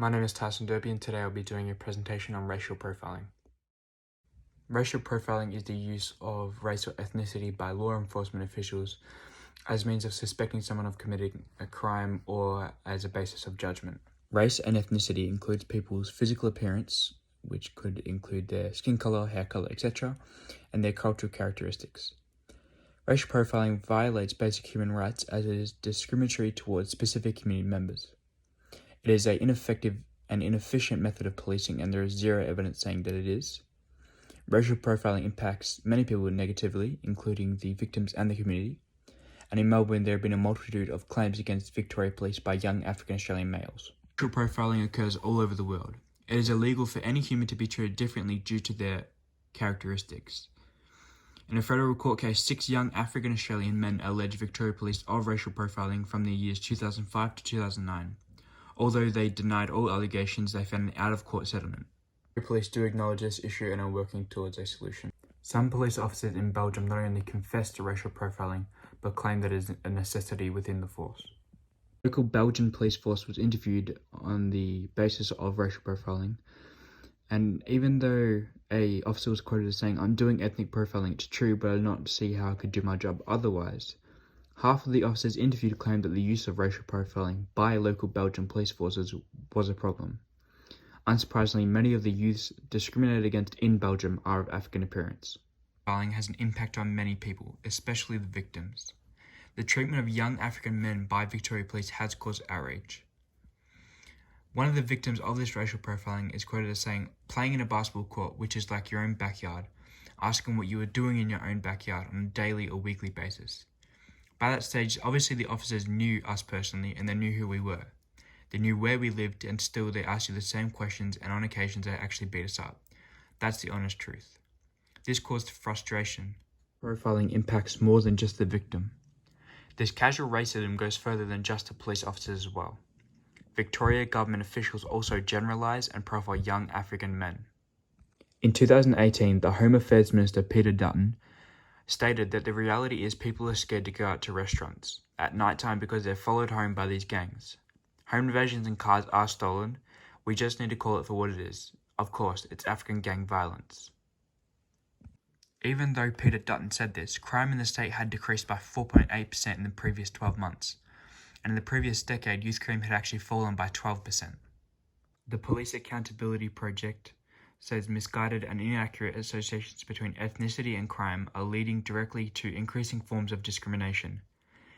My name is Tyson Derby, and today I'll be doing a presentation on racial profiling. Racial profiling is the use of race or ethnicity by law enforcement officials as means of suspecting someone of committing a crime or as a basis of judgment. Race and ethnicity includes people's physical appearance, which could include their skin color, hair color, etc., and their cultural characteristics. Racial profiling violates basic human rights as it is discriminatory towards specific community members. It is an ineffective and inefficient method of policing, and there is zero evidence saying that it is. Racial profiling impacts many people negatively, including the victims and the community. And in Melbourne, there have been a multitude of claims against Victoria Police by young African Australian males. Racial profiling occurs all over the world. It is illegal for any human to be treated differently due to their characteristics. In a federal court case, 6 young African Australian men alleged Victoria Police of racial profiling from the years 2005 to 2009. Although they denied all allegations, they found an out-of-court settlement. Police do acknowledge this issue and are working towards a solution. Some police officers in Belgium not only confess to racial profiling, but claim that it is a necessity within the force. The local Belgian police force was interviewed on the basis of racial profiling, and even though an officer was quoted as saying, "I'm doing ethnic profiling, it's true, but I do not see how I could do my job otherwise," half of the officers interviewed claimed that the use of racial profiling by local Belgian police forces was a problem. Unsurprisingly, many of the youths discriminated against in Belgium are of African appearance. Profiling has an impact on many people, especially the victims. The treatment of young African men by Victoria Police has caused outrage. One of the victims of this racial profiling is quoted as saying, "Playing in a basketball court, which is like your own backyard, asking what you were doing in your own backyard on a daily or weekly basis." By that stage, obviously the officers knew us personally and they knew who we were. They knew where we lived, and still they asked you the same questions, and on occasions they actually beat us up. That's the honest truth. This caused frustration. Profiling impacts more than just the victim. This casual racism goes further than just to police officers as well. Victoria government officials also generalise and profile young African men. In 2018, the Home Affairs Minister Peter Dutton stated that the reality is people are scared to go out to restaurants at night time because they're followed home by these gangs. Home invasions and cars are stolen. We just need to call it for what it is. Of course, it's African gang violence. Even though Peter Dutton said this, crime in the state had decreased by 4.8% in the previous 12 months. And in the previous decade, youth crime had actually fallen by 12%. The Police Accountability Project says misguided and inaccurate associations between ethnicity and crime are leading directly to increasing forms of discrimination,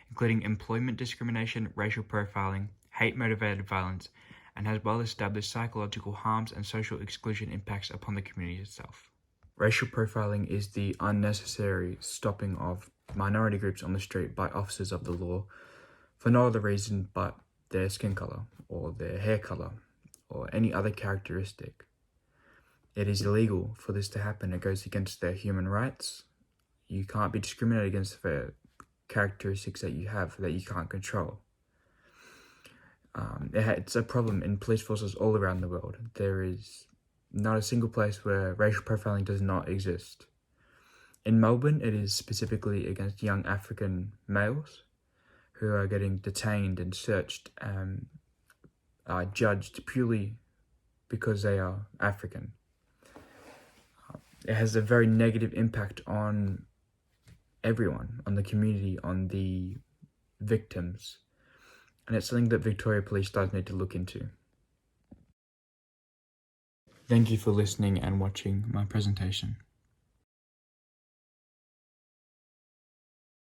including employment discrimination, racial profiling, hate-motivated violence, and has well-established psychological harms and social exclusion impacts upon the community itself. Racial profiling is the unnecessary stopping of minority groups on the street by officers of the law for no other reason but their skin color or their hair color or any other characteristic. It is illegal for this to happen. It goes against their human rights. You can't be discriminated against for characteristics that you have that you can't control. It's a problem in police forces all around the world. There is not a single place where racial profiling does not exist. In Melbourne, it is specifically against young African males who are getting detained and searched and are judged purely because they are African. It has a very negative impact on everyone, on the community, on the victims. And it's something that Victoria Police does need to look into. Thank you for listening and watching my presentation.